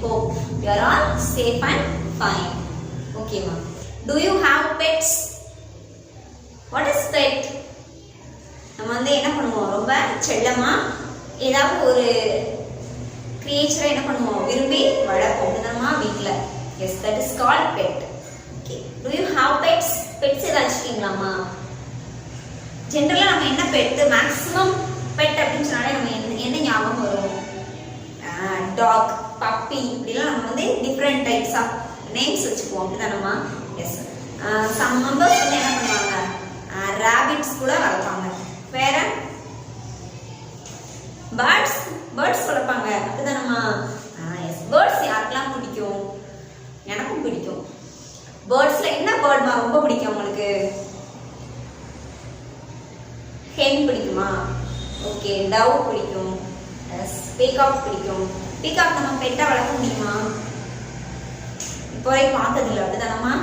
hope you are all safe and fine. Okay, ma. Do you have pets? What is pet? நம்ம வந்து என்ன பண்ணுவோம், ரொம்ப செல்லமா ஏதாவது ஒரு கிரியேச்சரை என்ன பண்ணுவோம், விரும்பி வளர்ப்போம் நம்ம வீட்டில். Yes, that is called pet. Okay, do you have pets? Pets ஏதாவது வச்சுருக்கீங்களாம்மா? ஜென்ரலாக நம்ம என்ன பெட்டு, மேக்ஸிமம் பெட் அப்படின்னு சொன்னாலே நம்ம என்ன ஞாபகம் வரும்? டாக், பப்பி, இப்படிலாம் நம்ம வந்து டிஃப்ரெண்ட் டைப்ஸ் ஆஃப் நேம்ஸ் வச்சுக்குவோம், அப்படிதானம்மா? எஸ், சம் மெம்பர்ஸ் வந்து என்ன பண்ணுவாங்க, ரேபிட்ஸ் கூட வளர்ப்பாங்க. வேற பேர்ட்ஸ் வளர்ப்பாங்க, அப்படிதானம்மா? எஸ், பேர்ட்ஸ் யாருக்கெல்லாம் பிடிக்கும்? எனக்கும் பிடிக்கும். பேர்ட்ஸ்ல என்ன பேர்ட்மா ரொம்ப பிடிக்கும் உங்களுக்கு? ஹென் பிடிக்குமா? ஓகே, டவ் பிடிக்கும். எஸ், பீகாக் பிடிக்கும். பீகாக் நம்ம பெட்டா வளர்க்க முடியுமா? இப்போ வரைக்கும் பார்த்ததில்லை, அப்படிதானம்மா?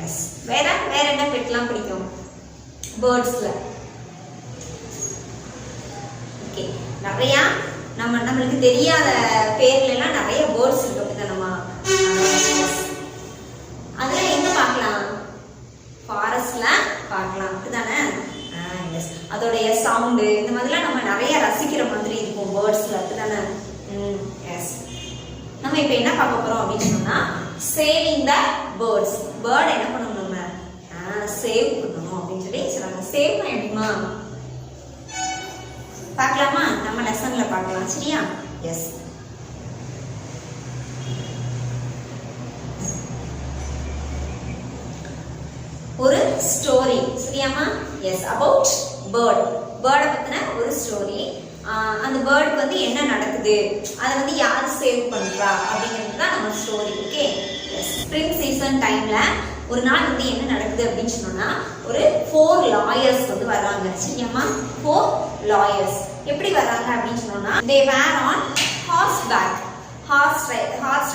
எஸ். வேற என்ன பெட்லாம் பிடிக்கும் பேர்ட்ஸ்ல? ஓகே, நிறைய நம்மளுக்கு தெரியாத பேர்ல எல்லாம் நிறைய பேர்ட்ஸ் இருக்கு, அப்படிதானம்மா? அதெல்லாம் எங்க பார்க்கலாம்? ஃபாரஸ்ட்ல பார்க்கலாம், அப்படிதானே? எஸ், அதோடைய சவுண்டு இந்த மாதிரிலாம் நம்ம நிறைய ரசிக்கிற மாதிரி இருக்கும் பேர்ட்ஸ்ல, அப்படிதானே? எஸ். நம்ம இப்போ என்ன பார்க்க போறோம் அப்படின்னு சொன்னா, சேவிங் த பேர்ட்ஸ். பேர்ட் என்ன பண்ணணும், நம்ம சேவ் பண்ணணும் அப்படின்னு சொல்லி சொல்றாங்க. சேவ் பண்ண எப்படிமா பார்க்கலாமா? நம்ம லெசன்ல பார்க்கலாம், சரியா? எஸ். ஒரு ஸ்டோரி, சரியாமா? Yes, about bird. பேர்டை பத்தின ஒரு ஸ்டோரி. அந்த பேர்டுக்கு வந்து என்ன நடக்குது, அதை வந்து யார் சேவ் பண்றா அப்படிங்கிறது தான் நம்ம ஸ்டோரி. ஓகே. ஸ்ப்ரிங் சீசன் டைம்ல ஒரு நாள் வந்து என்ன நடக்குது அப்படின்னு சொன்னோம்னா, ஒரு 4 லாயர்ஸ் வந்து வர்றாங்க, சரியாமா? 4 லாயர்ஸ் எப்படி வர்றாங்க அப்படின்னு சொன்னோம்னா, they were on horseback. Horse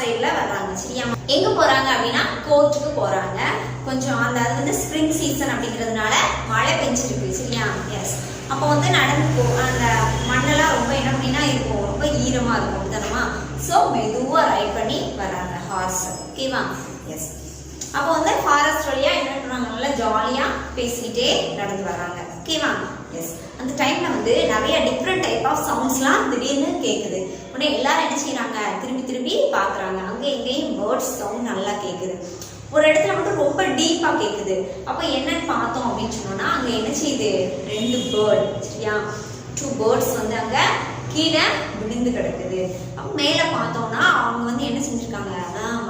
ரைட்ல வர்றாங்க, சரியாமா? எங்க போறாங்க அப்படின்னா, கோர்ட்டுக்கு போறாங்க. கொஞ்சம் அது வந்து ஸ்ப்ரிங் சீசன் அப்படிங்கிறதுனால மழை பெஞ்சிருக்கு, சரியா? எஸ். அப்போ வந்து நடந்து அந்த மண்ணெல்லாம் ரொம்ப என்ன பண்ணினா இருக்கும், ரொம்ப ஈரமா இருக்கும், அப்படிதானமா? ஸோ மெதுவா ரைட் பண்ணி வராங்க ஹார்ஸ், ஓகேவா? எஸ். அப்போ வந்து ஃபாரஸ்ட் வழியா என்ன பண்ணுறாங்க, நல்லா ஜாலியா பேசிக்கிட்டே நடந்து வர்றாங்க, ஓகேவா? எஸ். அந்த டைம்ல வந்து நிறைய டிஃப்ரெண்ட் டைப் ஆஃப் சவுண்ட்ஸ்லாம் திடீர்னு கேட்குது. உடனே எல்லாரும் என்ன செய்யறாங்க, திரும்பி பார்க்குறாங்க. அங்கே எங்கேயும் பேர்ட்ஸ் சவுண்ட் நல்லா கேட்குது. ஒரு இடத்துல மட்டும் ரொம்ப டீப்பா கேட்குது. அப்போ என்னன்னு பார்த்தோம் அப்படின்னு சொன்னோம்னா, அங்கே என்ன செய்யுது, 2 பேர்ட், சரியா? 2 பேர்ட்ஸ் வந்து அங்கே கீழே விழுந்து கிடக்குது. அப்போ மேலே பார்த்தோம்னா அவங்க வந்து என்ன செஞ்சிருக்காங்க,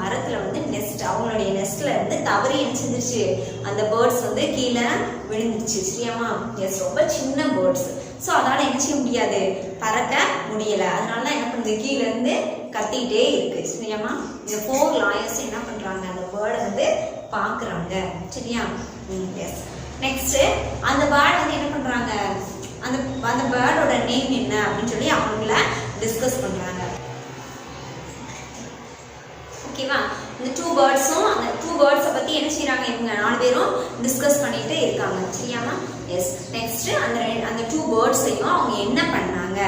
மரத்துல வந்து நெஸ்ட், அவங்களுடைய நெஸ்ட்ல இருந்து தவறி என்ன செஞ்சிருச்சு, அந்த பேர்ட்ஸ் வந்து கீழே விழுந்துருச்சு, சரியாமா? எஸ், ரொம்ப சின்ன பேர்ட்ஸ். ஸோ அதனால என்ன செய்ய முடியாது, பறக்க முடியல. அதனால தான் என்ன பண்ணுது, கீழே இருந்து கத்திக்கிட்டே இருக்கு, சரியாமா? இந்த 4 லாயர்ஸ் என்ன பண்றாங்க, அந்த பேர்டை வந்து பாக்குறாங்க, சரியா? எஸ். நெக்ஸ்ட் அந்த பேர்ட் வந்து என்ன பண்றாங்க, அந்த பேர்டோட நேம் என்ன அப்படின்னு சொல்லி அவங்கள டிஸ்கஸ் பண்றாங்க, ஓகேவா? இந்த 2 பேர்ட்ஸும் அந்த 2 பேர்ட்ஸை பத்தி என்ன செய்யறாங்க, இவங்க 4 பேரும் டிஸ்கஸ் பண்ணிட்டு இருக்காங்க, சரியாமா? எஸ். நெக்ஸ்ட் அந்த 2 பேர்ட்ஸையும் அவங்க என்ன பண்ணாங்க,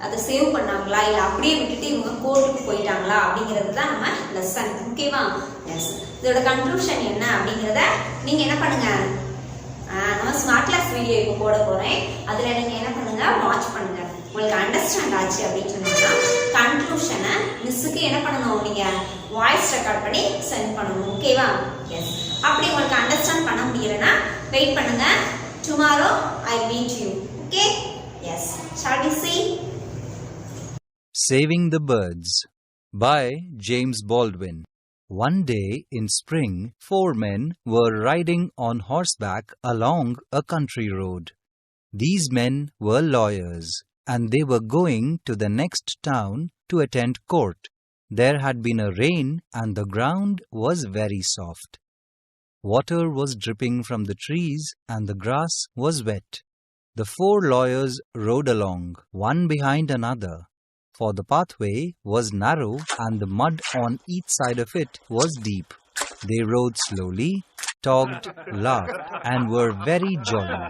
அதை சேவ் பண்ணாங்களா இல்லை அப்படியே விட்டுட்டு இவங்க கோர்ட்டுக்கு போயிட்டாங்களா அப்படிங்கிறது தான் நம்ம லெசன், ஓகேவா? எஸ். இதோட கன்க்ளூஷன் என்ன அப்படிங்கிறத நீங்க என்ன பண்ணுங்க, நம்ம ஸ்மார்ட் கிளாஸ் வீடியோ இப்போ போட போறேன், அதுல நீங்க என்ன பண்ணுங்க, வாட்ச் பண்ணுங்க. உங்களுக்கு அண்டர்ஸ்டாண்ட் ஆச்சு அப்படின்னு சொன்னீங்கன்னா கன்க்ளூஷனை மிஸ்ஸுக்கு என்ன பண்ணணும், நீங்க வாய்ஸ் ரெக்கார்ட் பண்ணி சென்ட் பண்ணணும், ஓகேவா? எஸ். அப்படி உங்களுக்கு அண்டர்ஸ்டாண்ட் பண்ண முடியலன்னா வெயிட் பண்ணுங்க. Tomorrow I meet you. Okay? Yes. Shall we see? Saving the Birds by James Baldwin. One day in spring, 4 men were riding on horseback along a country road. These men were lawyers, and they were going to the next town to attend court. There had been a rain, and the ground was very soft. Water was dripping from the trees, and the grass was wet. The 4 lawyers rode along, one behind another, for the pathway was narrow and the mud on each side of it was deep. They rode slowly, talked, laughed, and were very jolly.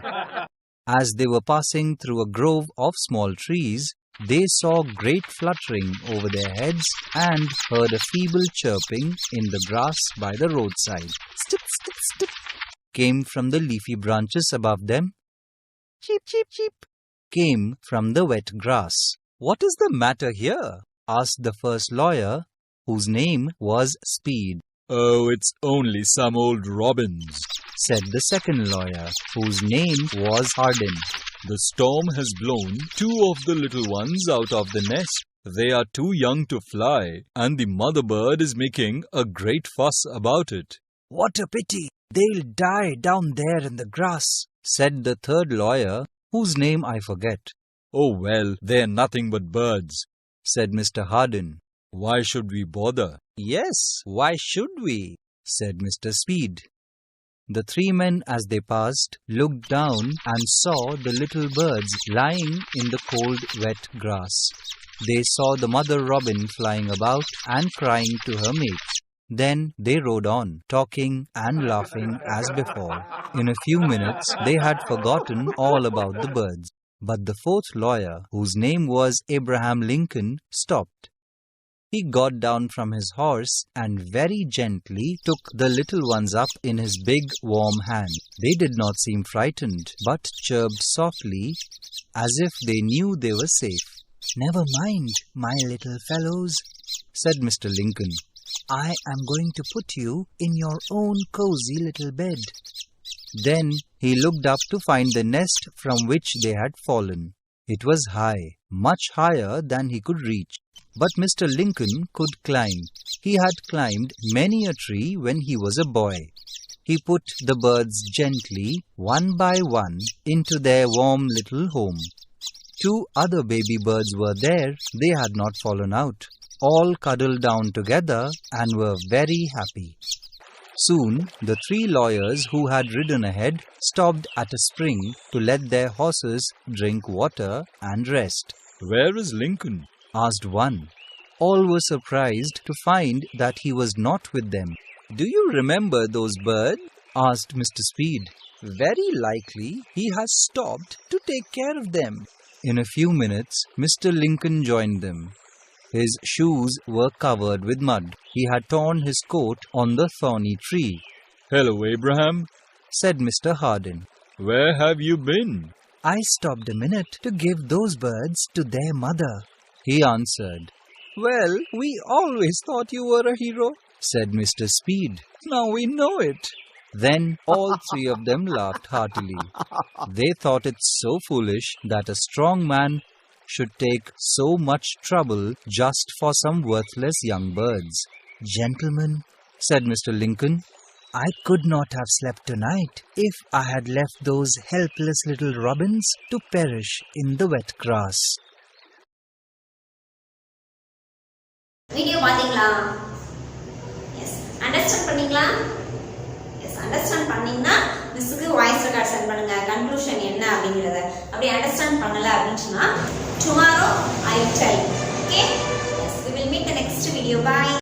As they were passing through a grove of small trees, they saw great fluttering over their heads and heard a feeble chirping in the grass by the roadside. Stip, stip, stip, came from the leafy branches above them. Cheep, cheep, cheep, came from the wet grass. What is the matter here? Asked the first lawyer, whose name was Speed. Oh, it's only some old robins, said the second lawyer, whose name was Hardin. The storm has blown 2 of the little ones out of the nest. They are too young to fly, and the mother bird is making a great fuss about it. What a pity! They'll die down there in the grass, said the third lawyer, whose name I forget. Oh well, they're nothing but birds, said Mr. Hardin. Why should we bother? Yes, why should we? Said Mr. Speed. The 3 men, as they passed, looked down and saw the little birds lying in the cold, wet grass. They saw the mother robin flying about and crying to her mates. Then they rode on, talking and laughing as before. In a few minutes, they had forgotten all about the birds. But the fourth lawyer, whose name was Abraham Lincoln, stopped. He got down from his horse and very gently took the little ones up in his big, warm hand. They did not seem frightened, but chirped softly as if they knew they were safe. "Never mind, my little fellows," said Mr. Lincoln. "I am going to put you in your own cozy little bed." Then he looked up to find the nest from which they had fallen. It was high, much higher than he could reach. But Mr. Lincoln could climb. He had climbed many a tree when he was a boy. He put the birds gently, one by one, into their warm little home. 2 other baby birds were there. They had not fallen out. All cuddled down together and were very happy. Soon, the 3 lawyers who had ridden ahead stopped at a spring to let their horses drink water and rest. "Where is Lincoln?" asked one. All were surprised to find that he was not with them. "Do you remember those birds?" asked Mr. Speed. "Very likely he has stopped to take care of them." In a few minutes, Mr. Lincoln joined them. His shoes were covered with mud. He had torn his coat on the thorny tree. "Hello, Abraham," said Mr. Hardin. "Where have you been?" "I stopped a minute to give those birds to their mother," he answered. "Well, we always thought you were a hero," said Mr. Speed. "Now we know it." Then all 3 of them laughed heartily. They thought it so foolish that a strong man should take so much trouble just for some worthless young birds. "Gentlemen," said Mr. Lincoln, "I could not have slept tonight if I had left those helpless little robins to perish in the wet grass." Video பாத்தீங்களா? S. Understand பண்ணீங்களா? S. Understand பண்ணீங்கன்னா மிஸ்ஸுக்கு voice record send பண்ணுங்க. Conclusion என்ன அப்படிங்கறத. அப்படி understand பண்ணல அப்படினா tomorrow I will tell. Okay? Yes, we will meet the next video. Bye.